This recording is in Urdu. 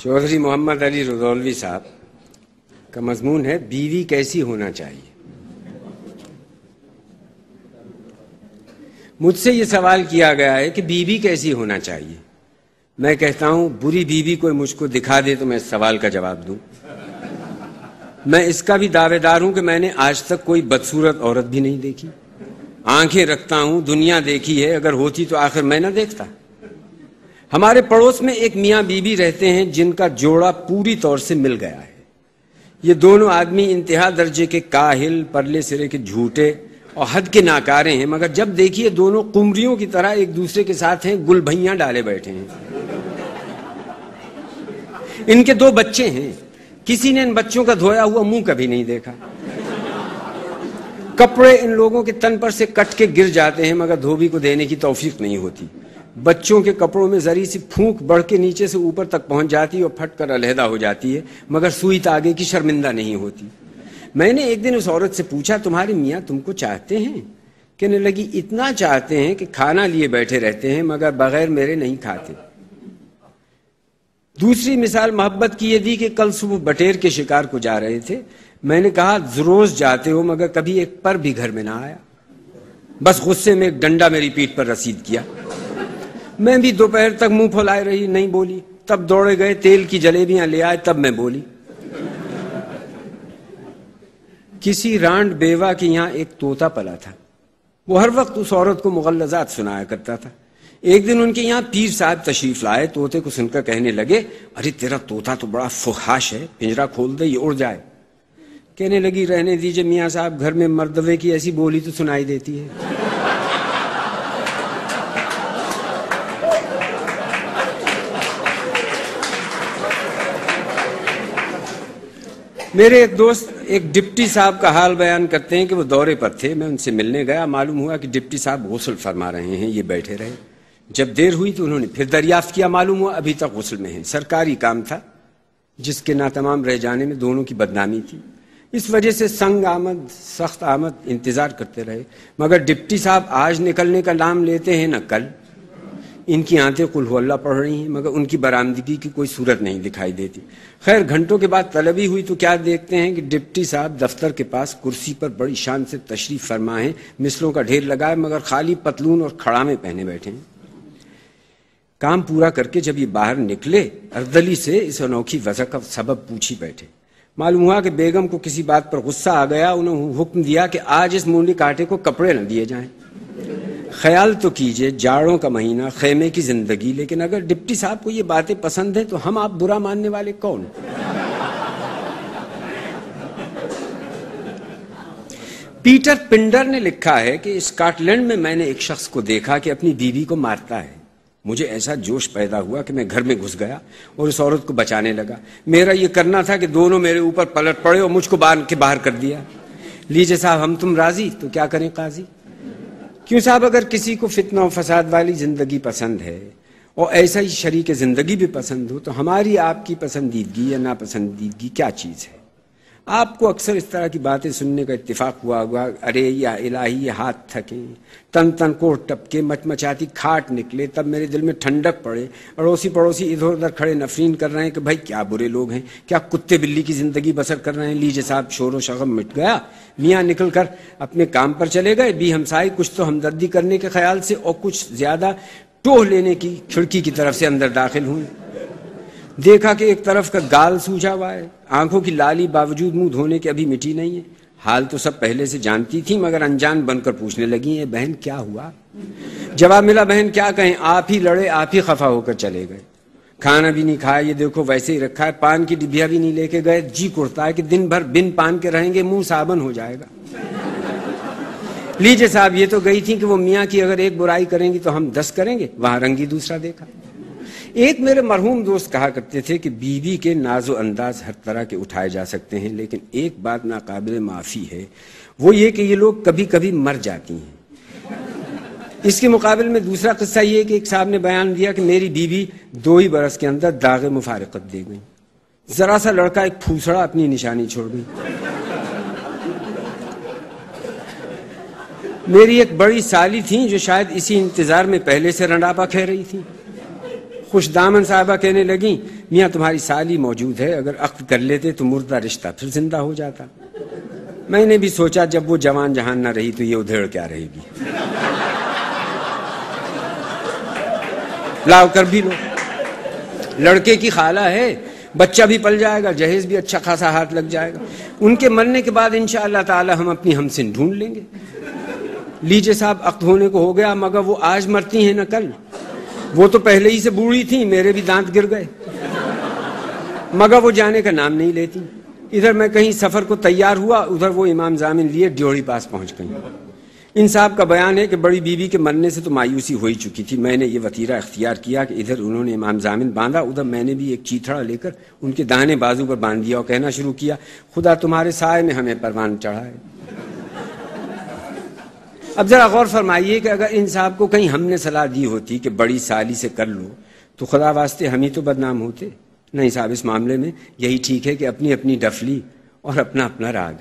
چودھری محمد علی رضولوی صاحب کا مضمون ہے بیوی کیسی ہونا چاہیے۔ مجھ سے یہ سوال کیا گیا ہے کہ بیوی کیسی ہونا چاہیے۔ میں کہتا ہوں بری بیوی کوئی مجھ کو دکھا دے تو میں اس سوال کا جواب دوں۔ میں اس کا بھی دعوے دار ہوں کہ میں نے آج تک کوئی بدصورت عورت بھی نہیں دیکھی۔ آنکھیں رکھتا ہوں، دنیا دیکھی ہے، اگر ہوتی تو آخر میں نہ دیکھتا۔ ہمارے پڑوس میں ایک میاں بیوی رہتے ہیں جن کا جوڑا پوری طور سے مل گیا ہے۔ یہ دونوں آدمی انتہا درجے کے کاہل، پرلے سرے کے جھوٹے اور حد کے ناکارے ہیں، مگر جب دیکھیے دونوں قمریوں کی طرح ایک دوسرے کے ساتھ ہیں، گل بھیاں ڈالے بیٹھے ہیں۔ ان کے 2 بچے ہیں، کسی نے ان بچوں کا دھویا ہوا منہ کبھی نہیں دیکھا۔ کپڑے ان لوگوں کے تن پر سے کٹ کے گر جاتے ہیں مگر دھوبی کو دینے کی توفیق نہیں ہوتی۔ بچوں کے کپڑوں میں ذری سی پھونک بڑھ کے نیچے سے اوپر تک پہنچ جاتی ہے اور پھٹ کر علیحدہ ہو جاتی ہے، مگر سوئی تاگے کی شرمندہ نہیں ہوتی۔ میں نے ایک دن اس عورت سے پوچھا تمہارے میاں تم کو چاہتے ہیں؟ کہنے لگی اتنا چاہتے ہیں کہ کھانا لیے بیٹھے رہتے ہیں مگر بغیر میرے نہیں کھاتے۔ دوسری مثال محبت کی یہ دی کہ کل صبح بٹیر کے شکار کو جا رہے تھے۔ میں نے کہا روز جاتے ہو مگر کبھی ایک پر بھی گھر میں نہ آیا۔ بس غصے میں ایک ڈنڈا میری پیٹھ پر رسید کیا۔ میں بھی دوپہر تک منہ پھولائے رہی، نہیں بولی۔ تب دوڑے گئے تیل کی جلیبیاں لے آئے، تب میں بولی۔ کسی رانڈ بیوہ کے یہاں ایک طوطا پلا تھا، وہ ہر وقت اس عورت کو مغلظات سنایا کرتا تھا۔ ایک دن ان کے یہاں پیر صاحب تشریف لائے، طوطے کو سن کر کہنے لگے ارے تیرا طوطا تو بڑا فحاش ہے، پنجرا کھول دے یہ اڑ جائے۔ کہنے لگی رہنے دیجئے میاں صاحب، گھر میں مردوے کی ایسی بولی تو سنائی دیتی ہے۔ میرے ایک دوست ایک ڈپٹی صاحب کا حال بیان کرتے ہیں کہ وہ دورے پر تھے، میں ان سے ملنے گیا، معلوم ہوا کہ ڈپٹی صاحب غسل فرما رہے ہیں، یہ بیٹھے رہے۔ جب دیر ہوئی تو انہوں نے پھر دریافت کیا، معلوم ہوا ابھی تک غسل میں ہیں۔ سرکاری کام تھا جس کے ناتمام رہ جانے میں دونوں کی بدنامی تھی، اس وجہ سے سنگ آمد سخت آمد انتظار کرتے رہے، مگر ڈپٹی صاحب آج نکلنے کا نام لیتے ہیں نہ کل۔ ان کی آنتیں قل ہو اللہ پڑھ رہی ہیں مگر ان کی برآمدگی کی کوئی صورت نہیں دکھائی دیتی۔ خیر گھنٹوں کے بعد طلبی ہوئی تو کیا دیکھتے ہیں کہ ڈپٹی صاحب دفتر کے پاس کرسی پر بڑی شان سے تشریف فرما ہیں، مثلوں کا ڈھیر لگائے مگر خالی پتلون اور کھڑامے پہنے بیٹھے ہیں۔ کام پورا کر کے جب یہ باہر نکلے اردلی سے اس انوکھی وجہ کا سبب پوچھی بیٹھے۔ معلوم ہوا کہ بیگم کو کسی بات پر غصہ آ گیا، انہوں حکم دیا کہ آج اس مونڈی کاٹے کو کپڑے نہ دیے جائیں۔ خیال تو کیجئے جاڑوں کا مہینہ، خیمے کی زندگی، لیکن اگر ڈپٹی صاحب کو یہ باتیں پسند ہیں تو ہم آپ برا ماننے والے کون؟ پیٹر پنڈر نے لکھا ہے کہ اسکاٹ لینڈ میں میں نے ایک شخص کو دیکھا کہ اپنی بیوی کو مارتا ہے۔ مجھے ایسا جوش پیدا ہوا کہ میں گھر میں گھس گیا اور اس عورت کو بچانے لگا۔ میرا یہ کرنا تھا کہ دونوں میرے اوپر پلٹ پڑے اور مجھ کو باندھ کے باہر کر دیا۔ لیجئے صاحب ہم تم راضی تو کیا کریں قاضی؟ کیوں صاحب اگر کسی کو فتنہ و فساد والی زندگی پسند ہے اور ایسا ہی شریک زندگی بھی پسند ہو تو ہماری آپ کی پسندیدگی یا ناپسندیدگی کیا چیز ہے؟ آپ کو اکثر اس طرح کی باتیں سننے کا اتفاق ہوا ہوگا، ارے یا الہی یہ ہاتھ تھکیں، تن تن کوٹ ٹپکے، مچمچاتی کھاٹ نکلے، تب میرے دل میں ٹھنڈک پڑے۔ اڑوسی پڑوسی ادھر ادھر کھڑے نفرین کر رہے ہیں کہ بھائی کیا برے لوگ ہیں، کیا کتے بلی کی زندگی بسر کر رہے ہیں۔ لیجئے صاحب شور و شغب مٹ گیا، میاں نکل کر اپنے کام پر چلے گئے، بھی ہمسائے کچھ تو ہمدردی کرنے کے خیال سے اور کچھ زیادہ ٹوہ لینے کی کھڑکی کی طرف سے اندر داخل ہوئے۔ دیکھا کہ ایک طرف کا گال سوجا ہوا ہے، آنکھوں کی لالی باوجود منہ دھونے کے ابھی مٹی نہیں ہے۔ حال تو سب پہلے سے جانتی تھی مگر انجان بن کر پوچھنے لگی بہن کیا ہوا؟ جواب ملا بہن کیا کہیں، آپ ہی لڑے، آپ ہی خفا ہو کر چلے گئے۔ کھانا بھی نہیں کھایا، یہ دیکھو ویسے ہی رکھا ہے، پان کی ڈبیا بھی نہیں لے کے گئے۔ جی کرتا ہے کہ دن بھر بن پان کے رہیں گے، منہ صابن ہو جائے گا۔ لیجئے صاحب یہ تو گئی تھی کہ وہ میاں کی اگر ایک برائی کریں گی تو ہم 10 کریں گے، وہاں رنگی دوسرا دیکھا۔ ایک میرے مرحوم دوست کہا کرتے تھے کہ بیوی کے ناز و انداز ہر طرح کے اٹھائے جا سکتے ہیں، لیکن ایک بات ناقابل معافی ہے، وہ یہ کہ یہ لوگ کبھی کبھی مر جاتی ہیں۔ اس کے مقابل میں دوسرا قصہ یہ کہ ایک صاحب نے بیان دیا کہ میری بیوی 2 ہی برس کے اندر داغ مفارقت دے گئی، ذرا سا لڑکا ایک پھوسڑا اپنی نشانی چھوڑ گئی۔ میری ایک بڑی سالی تھیں جو شاید اسی انتظار میں پہلے سے رنڈاپا کھہ رہی تھی۔ خوش دامن صاحبہ کہنے لگیں میاں تمہاری سالی موجود ہے، اگر عقد کر لیتے تو مردہ رشتہ پھر زندہ ہو جاتا۔ میں نے بھی سوچا جب وہ جوان جہان نہ رہی تو یہ ادھیڑ کیا رہے گی، لاؤ کر بھی لو۔ لڑکے کی خالہ ہے، بچہ بھی پل جائے گا، جہیز بھی اچھا خاصا ہاتھ لگ جائے گا، ان کے مرنے کے بعد انشاءاللہ تعالی ہم اپنی ہمسن ڈھونڈ لیں گے۔ لیجیے صاحب عقد ہونے کو ہو گیا، مگر وہ آج مرتی ہیں نہ کل، وہ تو پہلے ہی سے بوڑھی تھیں، میرے بھی دانت گر گئے، مگر وہ جانے کا نام نہیں لیتی۔ ادھر میں کہیں سفر کو تیار ہوا، ادھر وہ امام ضامن لیے ڈیوڑی پاس پہنچ گئی۔ ان صاحب کا بیان ہے کہ بڑی بیوی کے مرنے سے تو مایوسی ہو ہی چکی تھی، میں نے یہ وطیرہ اختیار کیا کہ ادھر انہوں نے امام ضامن باندھا، ادھر میں نے بھی ایک چیتھڑا لے کر ان کے داہنے بازو پر باندھ دیا اور کہنا شروع کیا خدا تمہارے سائے میں ہمیں پروان چڑھائے۔ اب ذرا غور فرمائیے کہ اگر ان صاحب کو کہیں ہم نے صلاح دی ہوتی کہ بڑی سالی سے کر لو تو خدا واسطے ہم ہی تو بدنام ہوتے۔ نہیں صاحب، اس معاملے میں یہی ٹھیک ہے کہ اپنی اپنی ڈفلی اور اپنا اپنا راگ۔